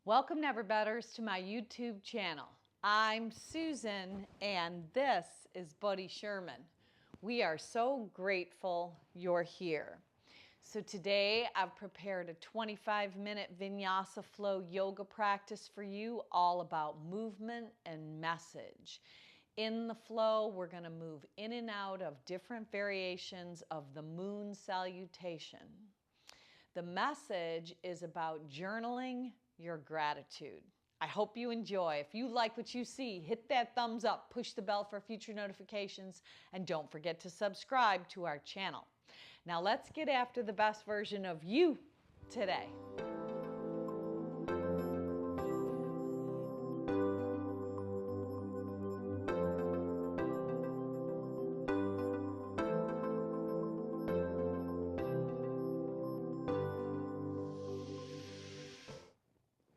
Welcome, Never Betters, to my YouTube channel. I'm Susan, and this is Buddy Sherman. We are so grateful you're here. So today I've prepared a 25-minute Vinyasa Flow yoga practice for you, all about movement and message. In the flow, we're going to move in and out of different variations of the moon salutation. The message is about journaling your gratitude. I hope you enjoy. If you like what you see, hit that thumbs up, push the bell for future notifications, and don't forget to subscribe to our channel. Now let's get after the best version of you today.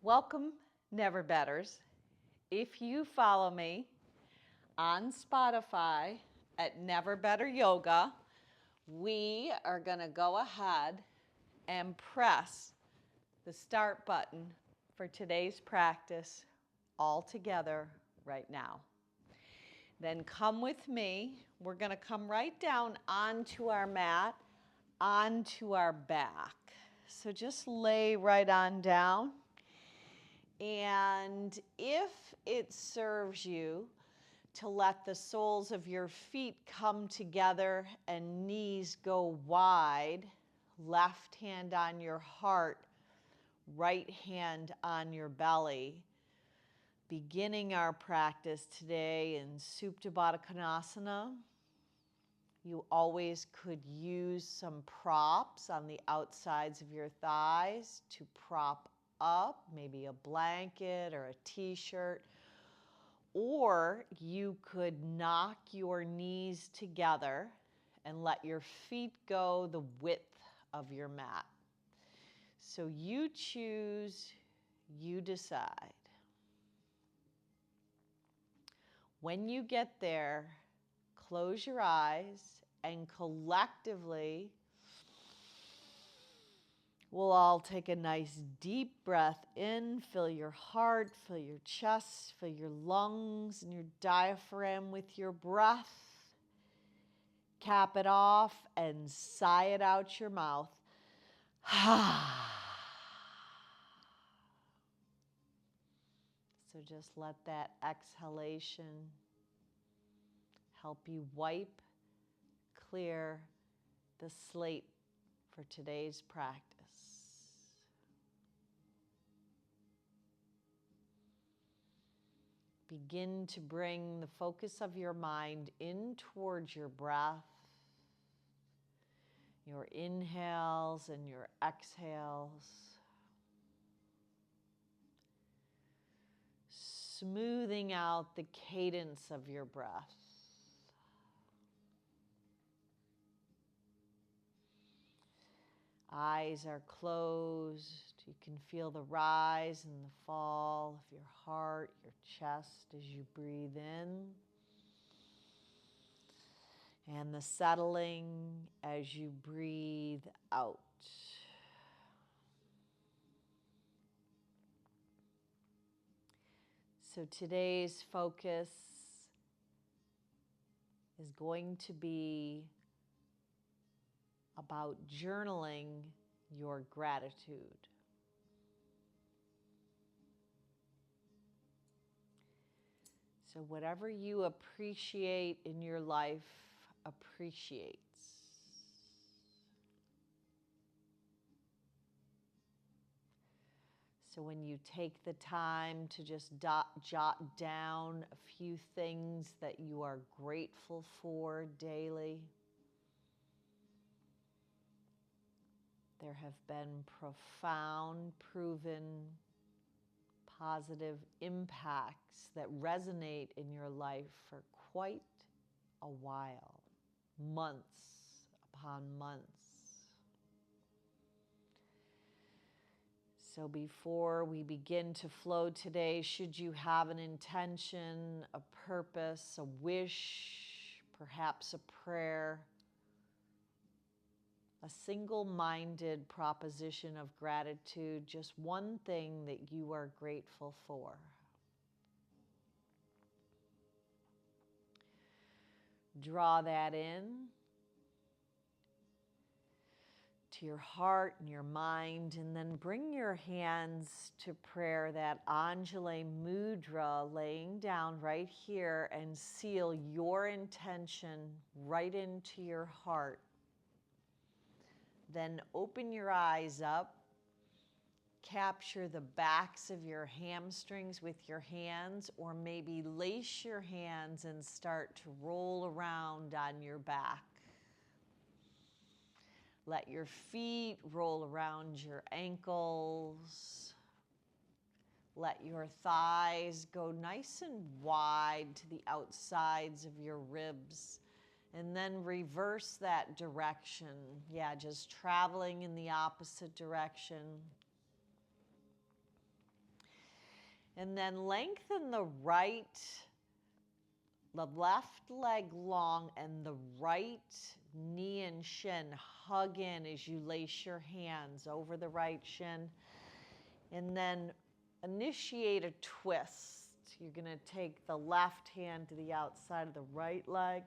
Welcome, Never Betters. If you follow me on Spotify at Never Better Yoga, we are going to go ahead and press the start button for today's practice all together right now. Then come with me. We're going to come right down onto our mat, onto our back. So just lay right on down. And if it serves you to let the soles of your feet come together and knees go wide, left hand on your heart, right hand on your belly, beginning our practice today in Supta Baddha Konasana. You always could use some props on the outsides of your thighs to prop up, maybe a blanket or a t-shirt, or you could knock your knees together and let your feet go the width of your mat. So you choose, you decide. When you get there, close your eyes and collectively we'll all take a nice deep breath in. Fill your heart, fill your chest, fill your lungs and your diaphragm with your breath. Cap it off and sigh it out your mouth. So just let that exhalation help you wipe, clear the slate for today's practice. Begin to bring the focus of your mind in towards your breath, your inhales and your exhales. Smoothing out the cadence of your breath. Eyes are closed. You can feel the rise and the fall of your heart, your chest as you breathe in, and the settling as you breathe out. So today's focus is going to be about journaling your gratitude. So whatever you appreciate in your life appreciates. So when you take the time to just jot down a few things that you are grateful for daily, there have been profound, proven, positive impacts that resonate in your life for quite a while, months upon months. So before we begin to flow today, should you have an intention, a purpose, a wish, perhaps a prayer, a single-minded proposition of gratitude, just one thing that you are grateful for. Draw that in to your heart and your mind, and then bring your hands to prayer, that Anjali Mudra, laying down right here, and seal your intention right into your heart. Then open your eyes up, capture the backs of your hamstrings with your hands, or maybe lace your hands and start to roll around on your back. Let your feet roll around your ankles. Let your thighs go nice and wide to the outsides of your ribs. And then reverse that direction. Yeah, just traveling in the opposite direction. And then lengthen the left leg long, and the right knee and shin hug in as you lace your hands over the right shin. And then initiate a twist. You're going to take the left hand to the outside of the right leg,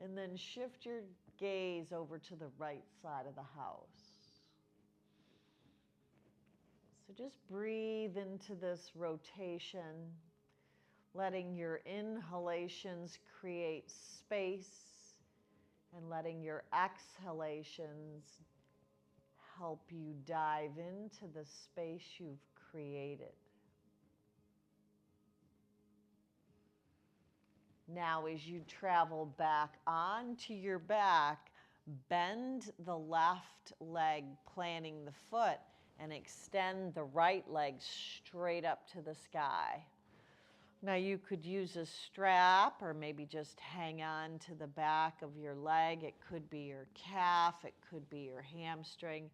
and then shift your gaze over to the right side of the house. So just breathe into this rotation, letting your inhalations create space and letting your exhalations help you dive into the space you've created. Now, as you travel back onto your back, bend the left leg, planting the foot, and extend the right leg straight up to the sky. Now you could use a strap or maybe just hang on to the back of your leg. It could be your calf, it could be your hamstring,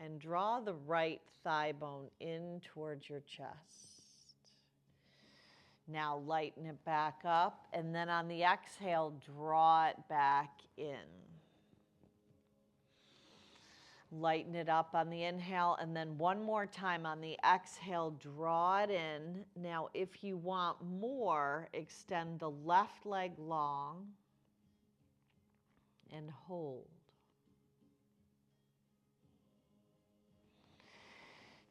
and draw the right thigh bone in towards your chest. Now lighten it back up, and then on the exhale, draw it back in. Lighten it up on the inhale, and then one more time on the exhale, draw it in. Now, if you want more, extend the left leg long and hold.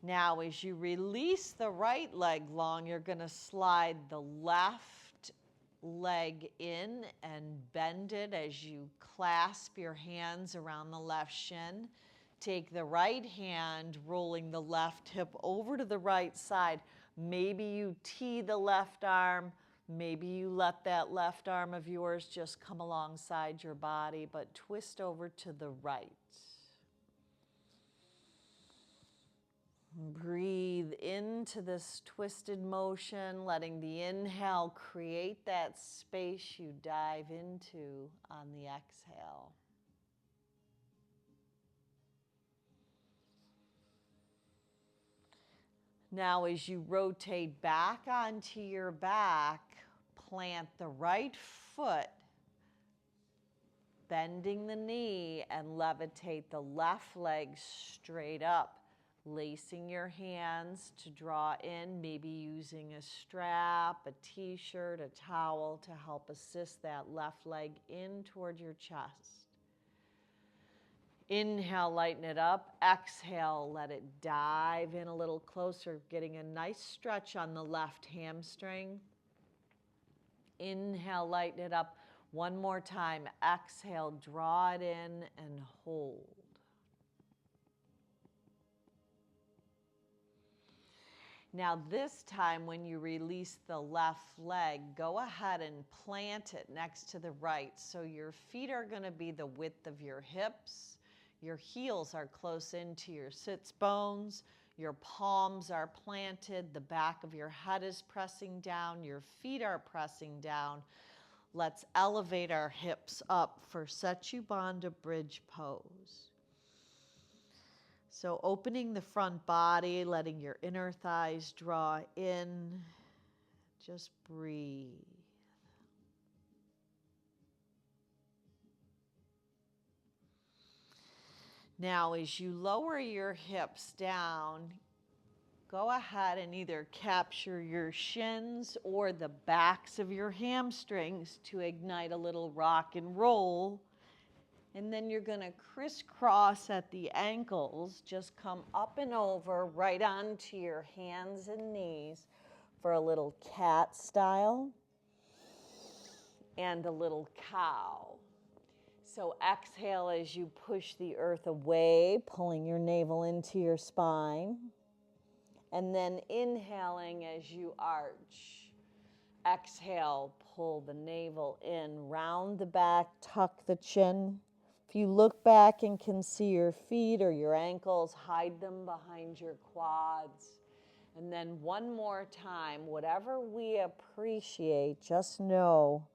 Now, as you release the right leg long, you're going to slide the left leg in and bend it as you clasp your hands around the left shin. Take the right hand, rolling the left hip over to the right side. Maybe you tee the left arm. Maybe you let that left arm of yours just come alongside your body, but twist over to the right. Breathe into this twisted motion, letting the inhale create that space you dive into on the exhale. Now, as you rotate back onto your back, plant the right foot, bending the knee, and levitate the left leg straight up, lacing your hands to draw in, maybe using a strap, a t-shirt, a towel to help assist that left leg in toward your chest. Inhale, lighten it up. Exhale, let it dive in a little closer, getting a nice stretch on the left hamstring. Inhale, lighten it up. One more time. Exhale, draw it in and hold. Now this time when you release the left leg, go ahead and plant it next to the right. So your feet are going to be the width of your hips. Your heels are close into your sits bones. Your palms are planted. The back of your head is pressing down. Your feet are pressing down. Let's elevate our hips up for Setu Bridge pose. So opening the front body, letting your inner thighs draw in. Just breathe. Now, as you lower your hips down, go ahead and either capture your shins or the backs of your hamstrings to ignite a little rock and roll. And then you're going to crisscross at the ankles. Just come up and over right onto your hands and knees for a little cat style and a little cow. So exhale as you push the earth away, pulling your navel into your spine. And then inhaling as you arch. Exhale, pull the navel in, round the back, tuck the chin. If you look back and can see your feet or your ankles, hide them behind your quads. And then one more time, whatever we appreciate, just know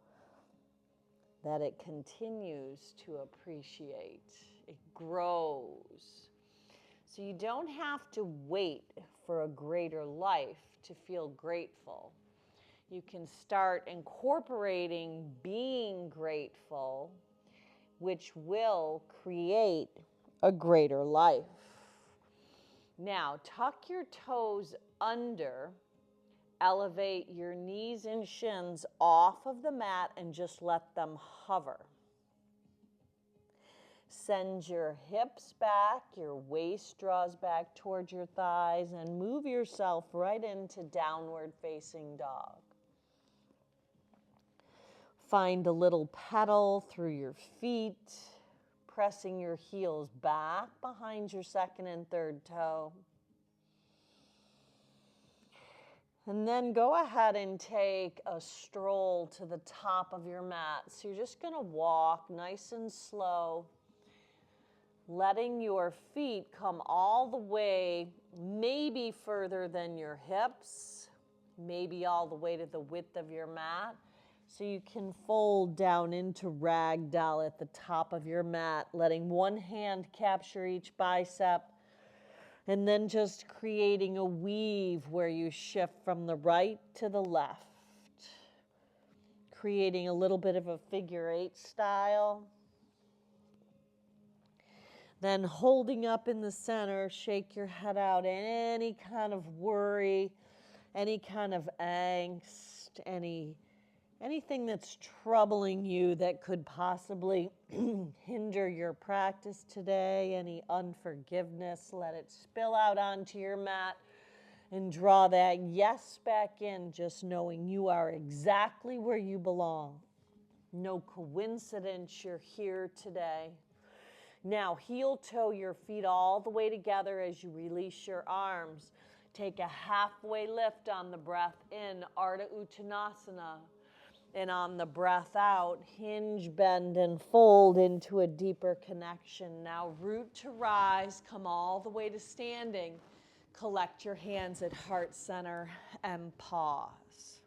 that it continues to appreciate. It grows. So you don't have to wait for a greater life to feel grateful. You can start incorporating being grateful, which will create a greater life. Now, tuck your toes under. Elevate your knees and shins off of the mat and just let them hover. Send your hips back, your waist draws back towards your thighs, and move yourself right into downward facing dog. Find a little pedal through your feet, pressing your heels back behind your second and third toe. And then go ahead and take a stroll to the top of your mat. So you're just going to walk nice and slow, letting your feet come all the way, maybe further than your hips, maybe all the way to the width of your mat. So you can fold down into ragdoll at the top of your mat, letting one hand capture each bicep, and then just creating a weave where you shift from the right to the left, creating a little bit of a figure 8 style. Then holding up in the center, shake your head out. Any kind of worry, any kind of angst, anything that's troubling you that could possibly hinder your practice today, any unforgiveness, let it spill out onto your mat and draw that yes back in, just knowing you are exactly where you belong. No coincidence you're here today. Now, heel toe your feet all the way together as you release your arms. Take a halfway lift on the breath in, Ardha Uttanasana. And on the breath out, hinge, bend, and fold into a deeper connection. Now, root to rise, come all the way to standing. Collect your hands at heart center and pause.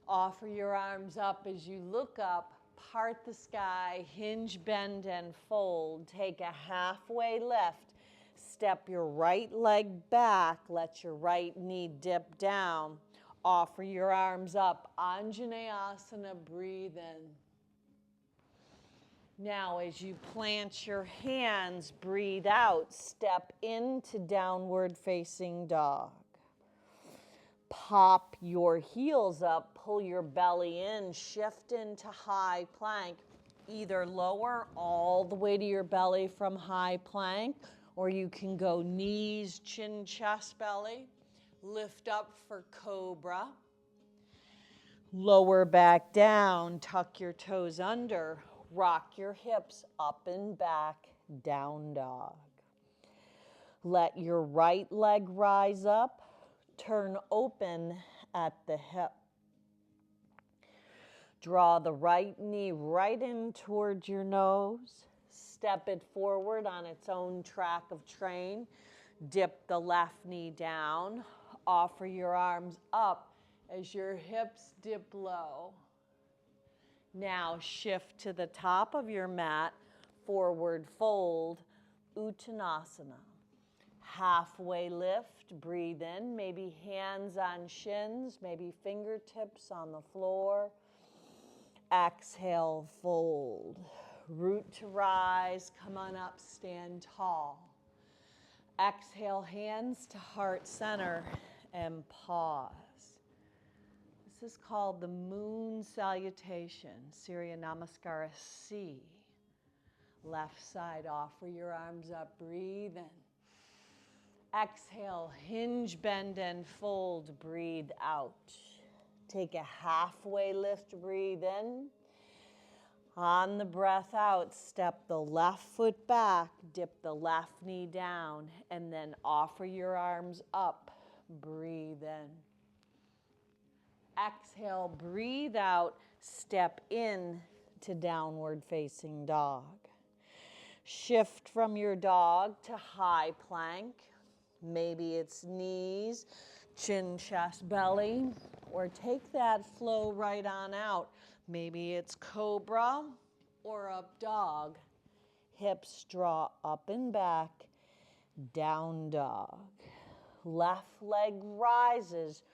Offer your arms up as you look up, part the sky, hinge, bend, and fold. Take a halfway lift. Step your right leg back. Let your right knee dip down. Offer your arms up, Anjaneyasana, breathe in. Now, as you plant your hands, breathe out, step into downward facing dog. Pop your heels up, pull your belly in, shift into high plank. Either lower all the way to your belly from high plank, or you can go knees, chin, chest, belly. Lift up for cobra. Lower back down, tuck your toes under, rock your hips up and back, down dog. Let your right leg rise up, turn open at the hip. Draw the right knee right in towards your nose, step it forward on its own track of train, dip the left knee down. Offer your arms up as your hips dip low. Now shift to the top of your mat, forward fold, Uttanasana. Halfway lift, breathe in, maybe hands on shins, maybe fingertips on the floor. Exhale, fold. Root to rise, come on up, stand tall. Exhale, hands to heart center and pause. This is called the moon salutation, Surya Namaskara C. Left side, offer your arms up, breathe in. Exhale, hinge, bend, and fold, breathe out. Take a halfway lift, breathe in. On the breath out, step the left foot back, dip the left knee down, and then offer your arms up, breathe in. Exhale, breathe out, step in to downward facing dog. Shift from your dog to high plank. Maybe it's knees, chin, chest, belly, or take that flow right on out. Maybe it's cobra or up dog. Hips draw up and back, down dog. Left leg rises,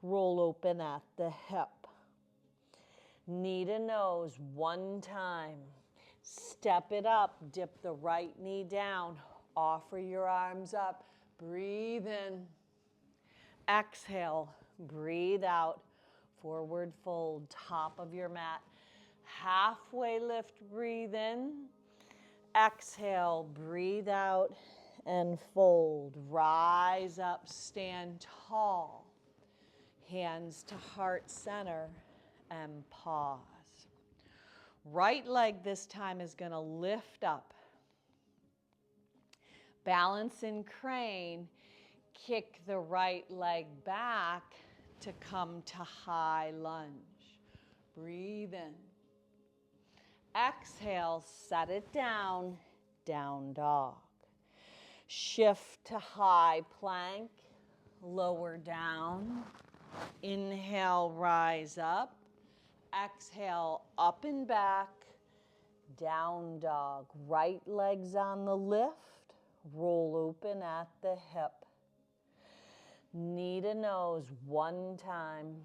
roll open at the hip. Knee to nose one time. Step it up, dip the right knee down. Offer your arms up, breathe in. Exhale, breathe out. Forward fold, top of your mat. Halfway lift, breathe in. Exhale, breathe out and fold. Rise up, stand tall. Hands to heart center and pause. Right leg this time is going to lift up. Balance in crane. Kick the right leg back to come to high lunge. Breathe in. Exhale, set it down, down dog. Shift to high plank, lower down. Inhale, rise up. Exhale, up and back, down dog. Right leg's on the lift, roll open at the hip. Knee to nose one time.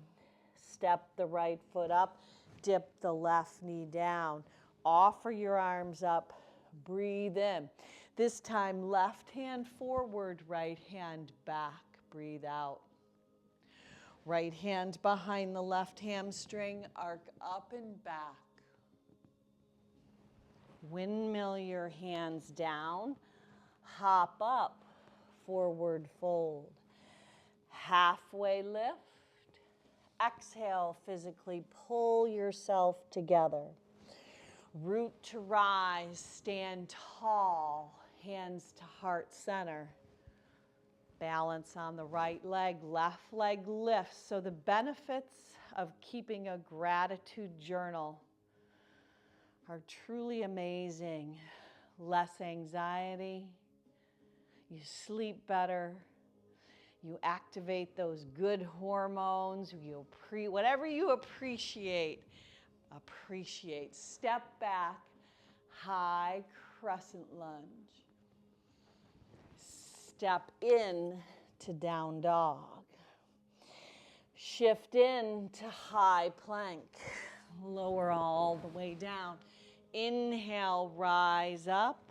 Step the right foot up, dip the left knee down. Offer your arms up, breathe in. This time, left hand forward, right hand back, breathe out. Right hand behind the left hamstring, arc up and back. Windmill your hands down, hop up, forward fold. Halfway lift. Exhale, physically pull yourself together. Root to rise, stand tall, hands to heart center. Balance on the right leg, left leg lifts. So the benefits of keeping a gratitude journal are truly amazing. Less anxiety, you sleep better, you activate those good hormones, whatever you appreciate. Step back, high crescent lunge. Step in to down dog. Shift in to high plank. Lower all the way down. Inhale, rise up.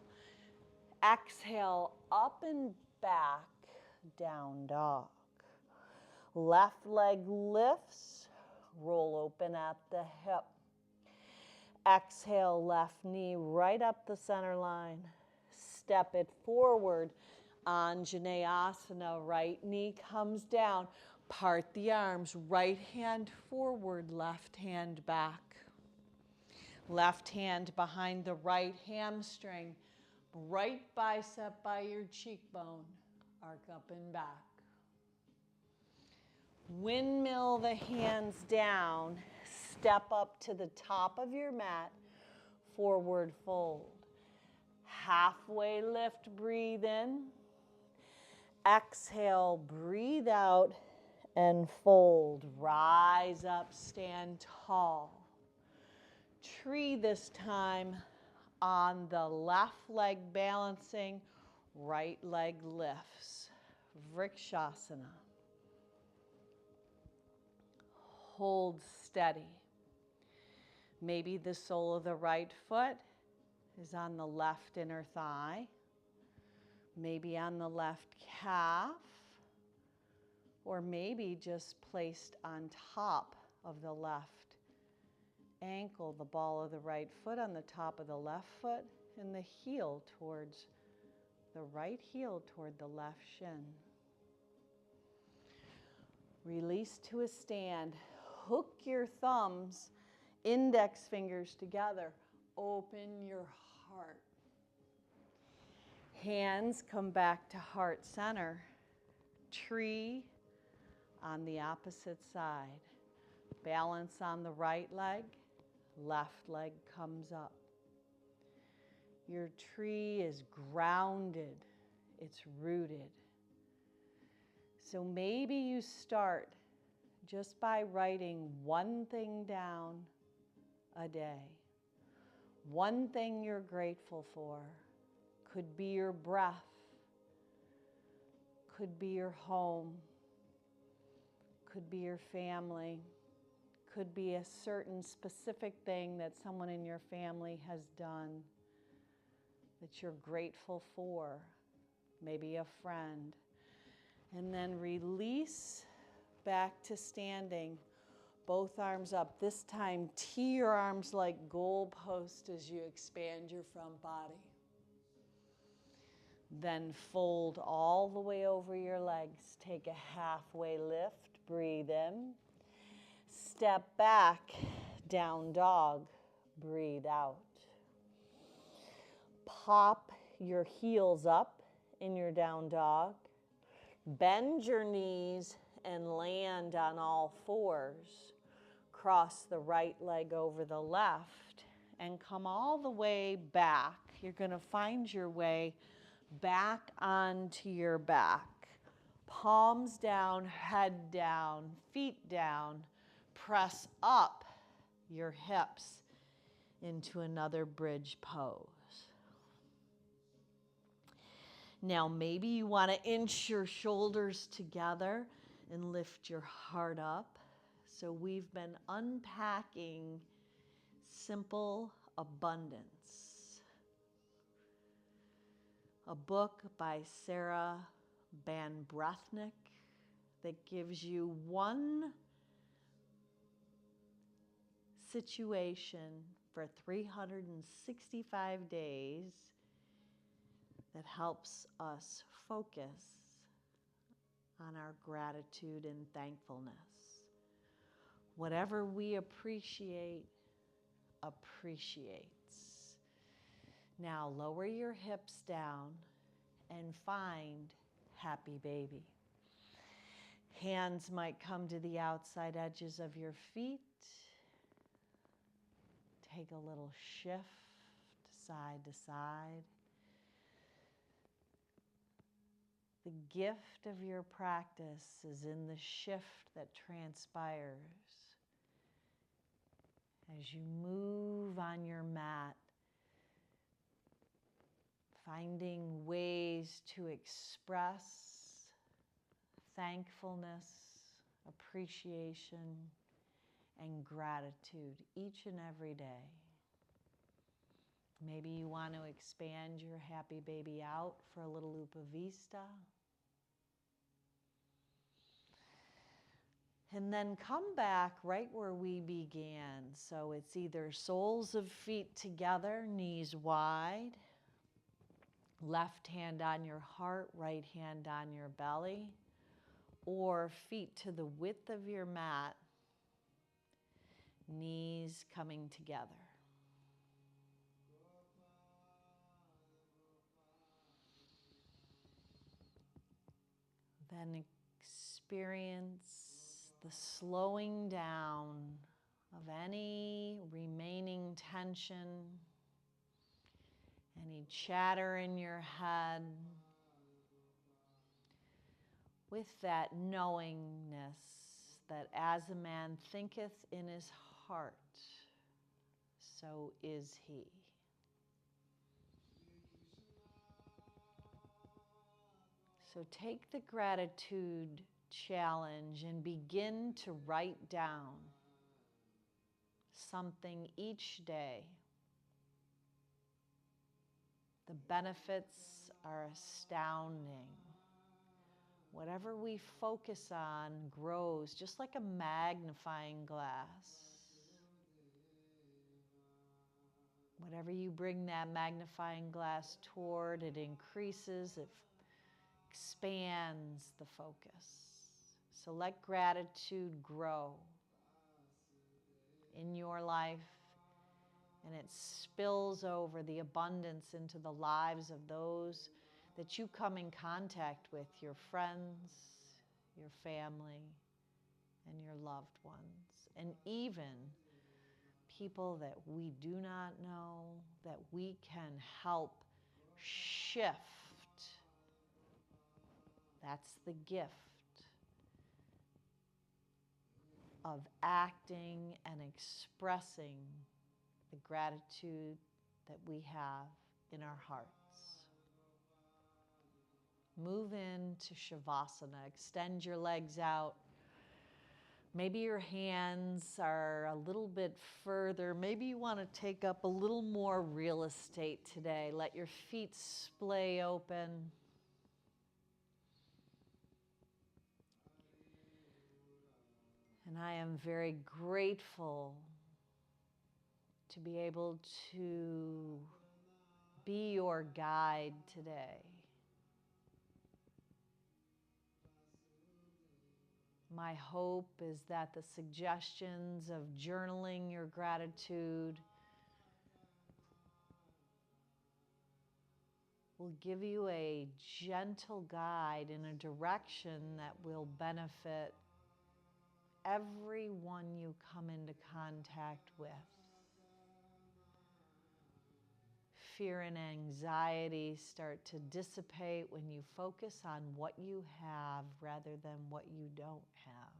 Exhale, up and back, down dog. Left leg lifts, roll open at the hip. Exhale, left knee right up the center line. Step it forward. Anjaneyasana, right knee comes down. Part the arms, right hand forward, left hand back. Left hand behind the right hamstring. Right bicep by your cheekbone. Arc up and back. Windmill the hands down. Step up to the top of your mat. Forward fold. Halfway lift, breathe in. Exhale, breathe out and fold. Rise up, stand tall. Tree this time on the left leg balancing, right leg lifts. Vrikshasana. Hold steady. Maybe the sole of the right foot is on the left inner thigh, maybe on the left calf, or maybe just placed on top of the left ankle, the ball of the right foot on the top of the left foot, and the heel towards the right heel toward the left shin. Release to a stand. Hook your thumbs, index fingers together. Open your heart. Hands come back to heart center. Tree on the opposite side. Balance on the right leg. Left leg comes up. Your tree is grounded. It's rooted. So maybe you start just by writing one thing down a day. One thing you're grateful for. Could be your breath. Could be your home. Could be your family. Could be a certain specific thing that someone in your family has done that you're grateful for. Maybe a friend. And then release back to standing. Both arms up. This time, tee your arms like goalposts as you expand your front body. Then fold all the way over your legs. Take a halfway lift. Breathe in. Step back, down dog. Breathe out. Pop your heels up in your down dog. Bend your knees and land on all fours. Cross the right leg over the left and come all the way back. You're going to find your way back onto your back. Palms down, head down, feet down. Press up your hips into another bridge pose. Now maybe you want to inch your shoulders together and lift your heart up. So we've been unpacking simple abundance. A book by Sarah Ban-Breathnick that gives you one situation for 365 days that helps us focus on our gratitude and thankfulness. Whatever we appreciate, appreciates. Now lower your hips down and find happy baby. Hands might come to the outside edges of your feet. Take a little shift side to side. The gift of your practice is in the shift that transpires as you move on your mat, finding ways to express thankfulness, appreciation, and gratitude each and every day. Maybe you want to expand your happy baby out for a little upavista. And then come back right where we began. So it's either soles of feet together, knees wide, left hand on your heart, right hand on your belly, or feet to the width of your mat, knees coming together. Then experience the slowing down of any remaining tension, any chatter in your head, with that knowingness that as a man thinketh in his heart, so is he. So take the gratitude challenge and begin to write down something each day The benefits are astounding. Whatever we focus on grows, just like a magnifying glass. Whatever you bring that magnifying glass toward, it increases, it expands the focus. So let gratitude grow in your life, and it spills over the abundance into the lives of those that you come in contact with, your friends, your family, and your loved ones, and even people that we do not know, that we can help shift. That's the gift of acting and expressing the gratitude that we have in our hearts. Move into Shavasana. Extend your legs out. Maybe your hands are a little bit further. Maybe you want to take up a little more real estate today. Let your feet splay open. And I am very grateful to be able to be your guide today. My hope is that the suggestions of journaling your gratitude will give you a gentle guide in a direction that will benefit everyone you come into contact with. Fear and anxiety start to dissipate when you focus on what you have rather than what you don't have.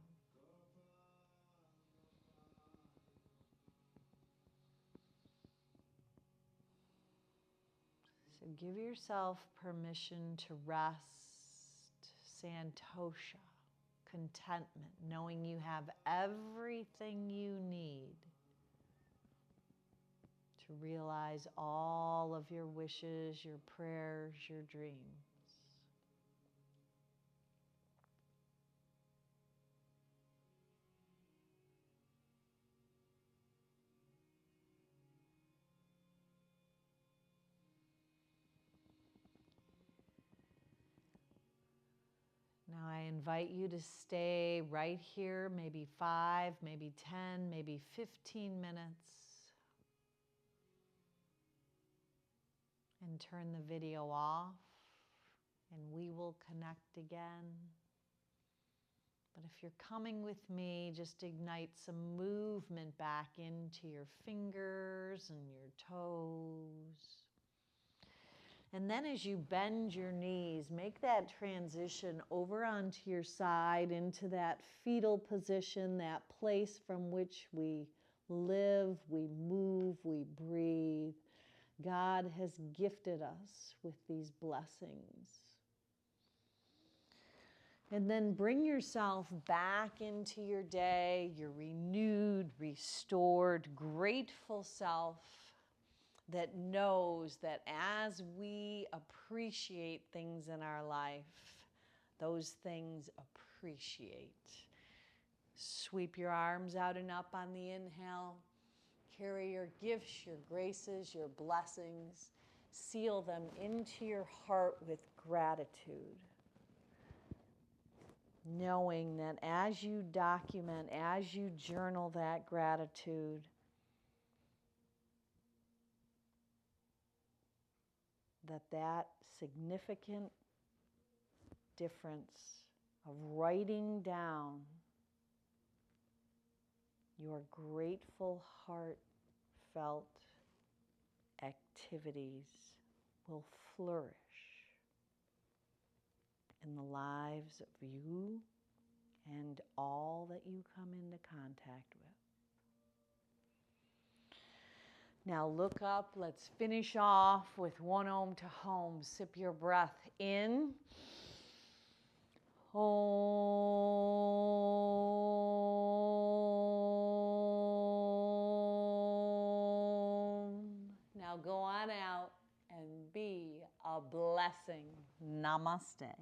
So give yourself permission to rest, santosha, contentment, knowing you have everything you need to realize all of your wishes, your prayers, your dreams. Now I invite you to stay right here, maybe 5, maybe 10, maybe 15 minutes. And turn the video off, and we will connect again. But if you're coming with me, just ignite some movement back into your fingers and your toes. And then as you bend your knees, make that transition over onto your side into that fetal position, that place from which we live, we move, we breathe. God has gifted us with these blessings. And then bring yourself back into your day, your renewed, restored, grateful self that knows that as we appreciate things in our life, those things appreciate. Sweep your arms out and up on the inhale. Carry your gifts, your graces, your blessings. Seal them into your heart with gratitude. Knowing that as you document, as you journal that gratitude, that significant difference of writing down your grateful, heartfelt activities will flourish in the lives of you and all that you come into contact with. Now look up. Let's finish off with one Om to home. Sip your breath in. Om. Now go on out and be blessing. Namaste.